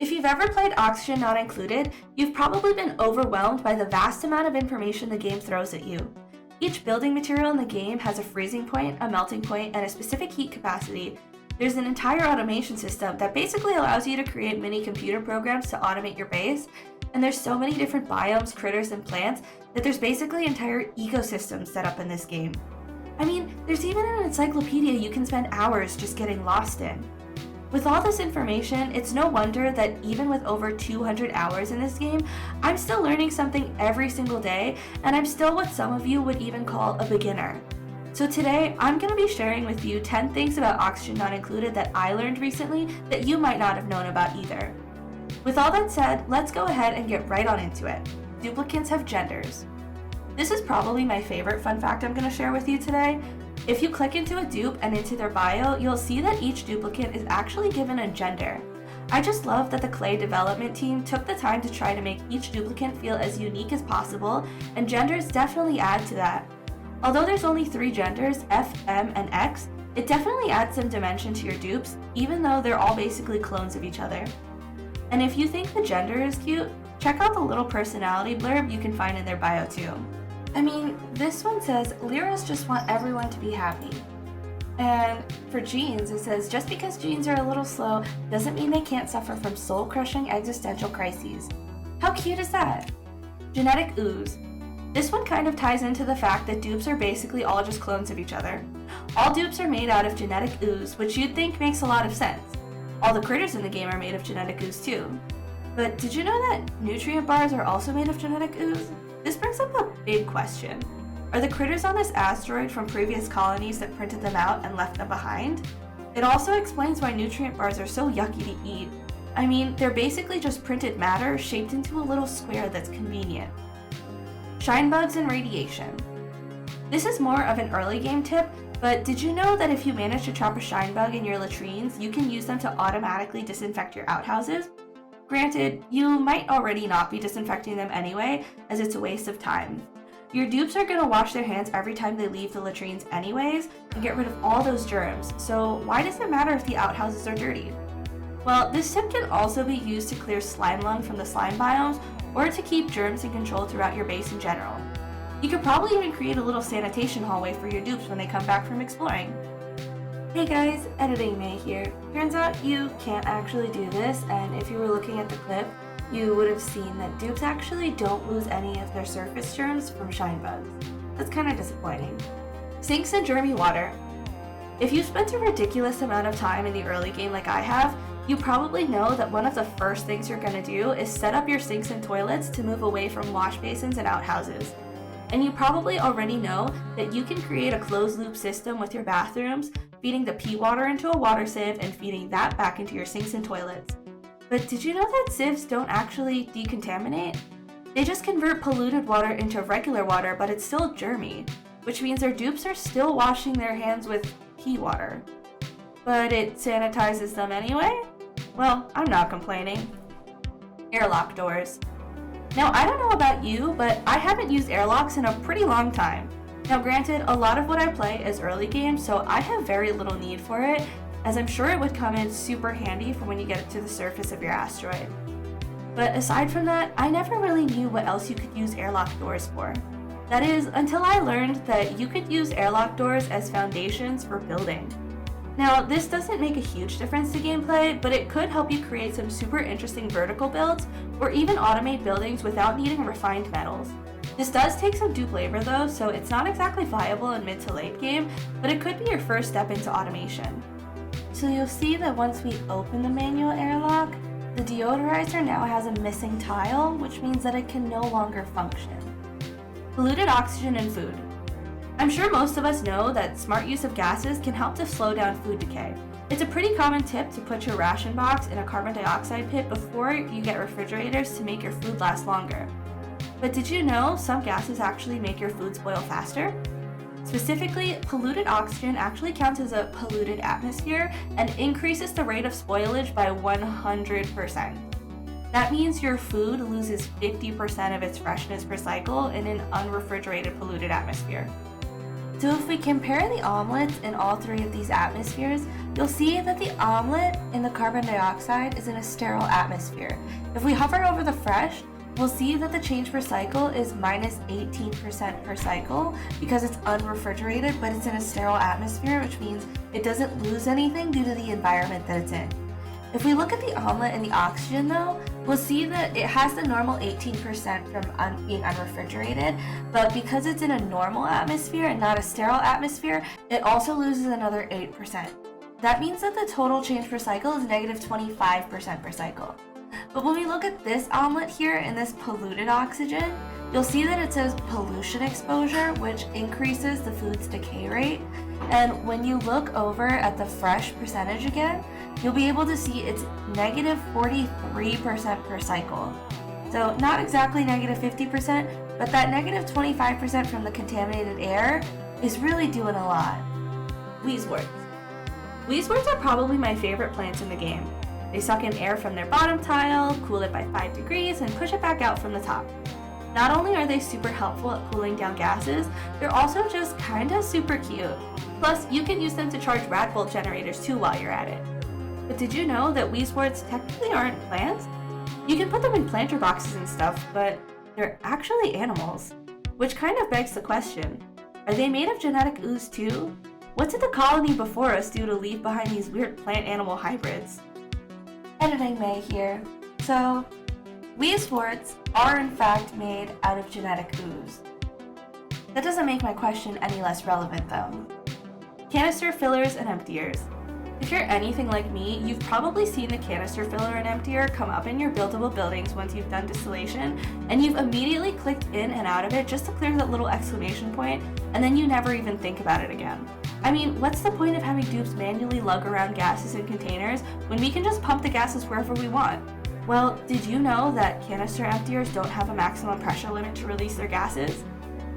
If you've ever played Oxygen Not Included, you've probably been overwhelmed by the vast amount of information the game throws at you. Each building material in the game has a freezing point, a melting point, and a specific heat capacity. There's an entire automation system that basically allows you to create mini computer programs to automate your base, and there's so many different biomes, critters, and plants that there's basically entire ecosystems set up in this game. I mean, there's even an encyclopedia you can spend hours just getting lost in. With all this information, it's no wonder that even with over 200 hours in this game, I'm still learning something every single day, and I'm still what some of you would even call a beginner. So today, I'm going to be sharing with you 10 things about Oxygen Not Included that I learned recently that you might not have known about either. With all that said, let's go ahead and get right on into it. Duplicates have genders. This is probably my favorite fun fact I'm going to share with you today. If you click into a dupe and into their bio, you'll see that each duplicate is actually given a gender. I just love that the Clay development team took the time to try to make each duplicate feel as unique as possible, and genders definitely add to that. Although there's only 3 genders, F, M, and X, it definitely adds some dimension to your dupes, even though they're all basically clones of each other. And if you think the gender is cute, check out the little personality blurb you can find in their bio too. I mean, this one says, Lyras just want everyone to be happy. And for genes, it says, just because genes are a little slow doesn't mean they can't suffer from soul-crushing existential crises. How cute is that? Genetic ooze. This one kind of ties into the fact that dupes are basically all just clones of each other. All dupes are made out of genetic ooze, which you'd think makes a lot of sense. All the critters in the game are made of genetic ooze too. But did you know that nutrient bars are also made of genetic ooze? This brings up a big question. Are the critters on this asteroid from previous colonies that printed them out and left them behind? It also explains why nutrient bars are so yucky to eat. I mean, they're basically just printed matter shaped into a little square that's convenient. Shine bugs and radiation. This is more of an early game tip, but did you know that if you manage to trap a shine bug in your latrines, you can use them to automatically disinfect your outhouses? Granted, you might already not be disinfecting them anyway, as it's a waste of time. Your dupes are going to wash their hands every time they leave the latrines anyways, to get rid of all those germs, so why does it matter if the outhouses are dirty? Well, this tip can also be used to clear slime lung from the slime biomes, or to keep germs in control throughout your base in general. You could probably even create a little sanitation hallway for your dupes when they come back from exploring. Hey guys, Editing May here. Turns out you can't actually do this, and if you were looking at the clip, you would have seen that dupes actually don't lose any of their surface germs from shine bugs. That's kind of disappointing. Sinks and germy water. If you've spent a ridiculous amount of time in the early game like I have, you probably know that one of the first things you're going to do is set up your sinks and toilets to move away from wash basins and outhouses. And you probably already know that you can create a closed loop system with your bathrooms, feeding the pee water into a water sieve and feeding that back into your sinks and toilets. But did you know that sieves don't actually decontaminate? They just convert polluted water into regular water, but it's still germy, which means their dupes are still washing their hands with pee water. But it sanitizes them anyway? Well, I'm not complaining. Airlock doors. Now, I don't know about you, but I haven't used airlocks in a pretty long time. Now granted, a lot of what I play is early game, so I have very little need for it, as I'm sure it would come in super handy for when you get to the surface of your asteroid. But aside from that, I never really knew what else you could use airlock doors for. That is, until I learned that you could use airlock doors as foundations for building. Now, this doesn't make a huge difference to gameplay, but it could help you create some super interesting vertical builds, or even automate buildings without needing refined metals. This does take some dupe labor though, so it's not exactly viable in mid to late game, but it could be your first step into automation. So you'll see that once we open the manual airlock, the deodorizer now has a missing tile, which means that it can no longer function. Polluted oxygen in food. I'm sure most of us know that smart use of gases can help to slow down food decay. It's a pretty common tip to put your ration box in a carbon dioxide pit before you get refrigerators to make your food last longer. But did you know some gases actually make your food spoil faster? Specifically, polluted oxygen actually counts as a polluted atmosphere and increases the rate of spoilage by 100%. That means your food loses 50% of its freshness per cycle in an unrefrigerated polluted atmosphere. So if we compare the omelets in all three of these atmospheres, you'll see that the omelet in the carbon dioxide is in a sterile atmosphere. If we hover over the fresh, we'll see that the change per cycle is minus 18% per cycle because it's unrefrigerated, but it's in a sterile atmosphere, which means it doesn't lose anything due to the environment that it's in. If we look at the omelet and the oxygen though, we'll see that it has the normal 18% from being unrefrigerated, but because it's in a normal atmosphere and not a sterile atmosphere, it also loses another 8%. That means that the total change per cycle is negative 25% per cycle. But when we look at this omelet here in this polluted oxygen, you'll see that it says pollution exposure, which increases the food's decay rate. And when you look over at the fresh percentage again, you'll be able to see it's negative 43% per cycle. So not exactly negative 50%, but that negative 25% from the contaminated air is really doing a lot. Whize Words. Whize Words are probably my favorite plants in the game. They suck in air from their bottom tile, cool it by 5 degrees, and push it back out from the top. Not only are they super helpful at cooling down gases, they're also just kinda super cute. Plus, you can use them to charge rad bolt generators too while you're at it. But did you know that Whize Words technically aren't plants? You can put them in planter boxes and stuff, but they're actually animals. Which kind of begs the question, are they made of genetic ooze too? What did the colony before us do to leave behind these weird plant-animal hybrids? Editing May here. So, Whize Words are in fact made out of genetic ooze. That doesn't make my question any less relevant though. Canister fillers and emptiers. If you're anything like me, you've probably seen the canister filler and emptier come up in your buildable buildings once you've done distillation, and you've immediately clicked in and out of it just to clear that little exclamation point, and then you never even think about it again. I mean, what's the point of having dupes manually lug around gases in containers when we can just pump the gases wherever we want? Well, did you know that canister emptiers don't have a maximum pressure limit to release their gases?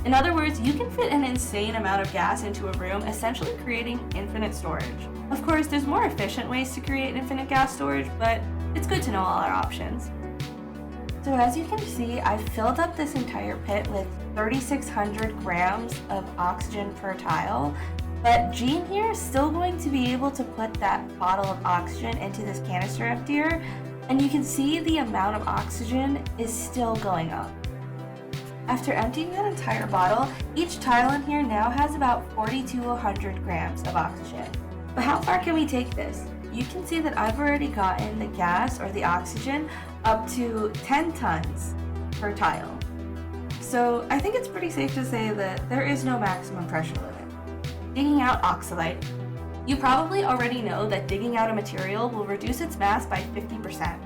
In other words, you can fit an insane amount of gas into a room, essentially creating infinite storage. Of course, there's more efficient ways to create infinite gas storage, but it's good to know all our options. So as you can see, I filled up this entire pit with 3,600 grams of oxygen per tile, but Jean here is still going to be able to put that bottle of oxygen into this canister emptier, and you can see the amount of oxygen is still going up. After emptying that entire bottle, each tile in here now has about 40 to 100 grams of oxygen. But how far can we take this? You can see that I've already gotten the gas or the oxygen up to 10 tons per tile. So I think it's pretty safe to say that there is no maximum pressure limit. Digging out oxalite. You probably already know that digging out a material will reduce its mass by 50%.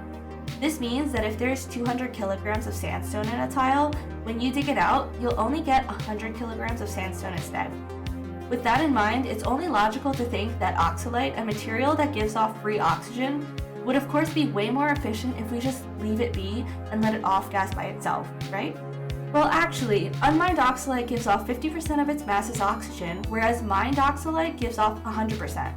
This means that if there's 200 kilograms of sandstone in a tile, when you dig it out, you'll only get 100 kilograms of sandstone instead. With that in mind, it's only logical to think that oxalite, a material that gives off free oxygen, would of course be way more efficient if we just leave it be and let it off gas by itself, right? Well, actually, unmined oxalite gives off 50% of its mass as oxygen, whereas mined oxalite gives off 100%.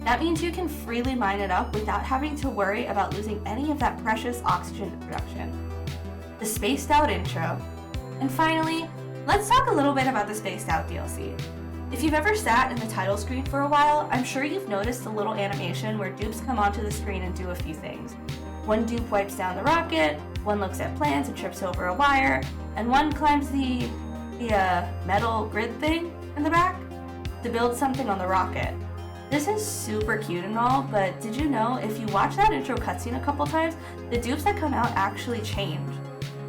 That means you can freely mine it up without having to worry about losing any of that precious oxygen production. The spaced out intro. And finally, let's talk a little bit about the spaced out DLC. If you've ever sat in the title screen for a while, I'm sure you've noticed the little animation where dupes come onto the screen and do a few things. One dupe wipes down the rocket, one looks at plans and trips over a wire, and one climbs the metal grid thing in the back to build something on the rocket. This is super cute and all, but did you know if you watch that intro cutscene a couple times, the dupes that come out actually change?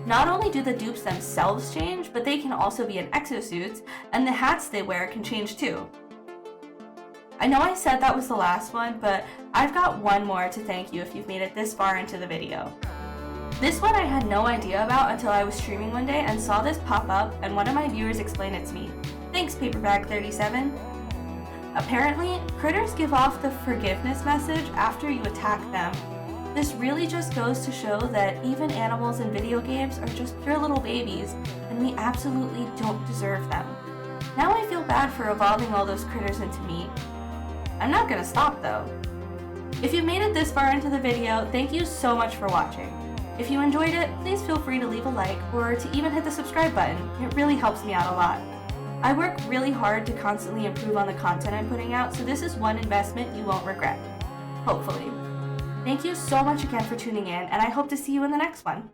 Not only do the dupes themselves change, but they can also be in exosuits, and the hats they wear can change too. I know I said that was the last one, but I've got one more to thank you if you've made it this far into the video. This one I had no idea about until I was streaming one day and saw this pop up and one of my viewers explained it to me. Thanks, Paperbag37. Apparently, critters give off the forgiveness message after you attack them. This really just goes to show that even animals in video games are just pure little babies, and we absolutely don't deserve them. Now I feel bad for evolving all those critters into meat. I'm not gonna stop though. If you've made it this far into the video, thank you so much for watching. If you enjoyed it, please feel free to leave a like or to even hit the subscribe button. It really helps me out a lot. I work really hard to constantly improve on the content I'm putting out, so this is one investment you won't regret. Hopefully. Thank you so much again for tuning in, and I hope to see you in the next one.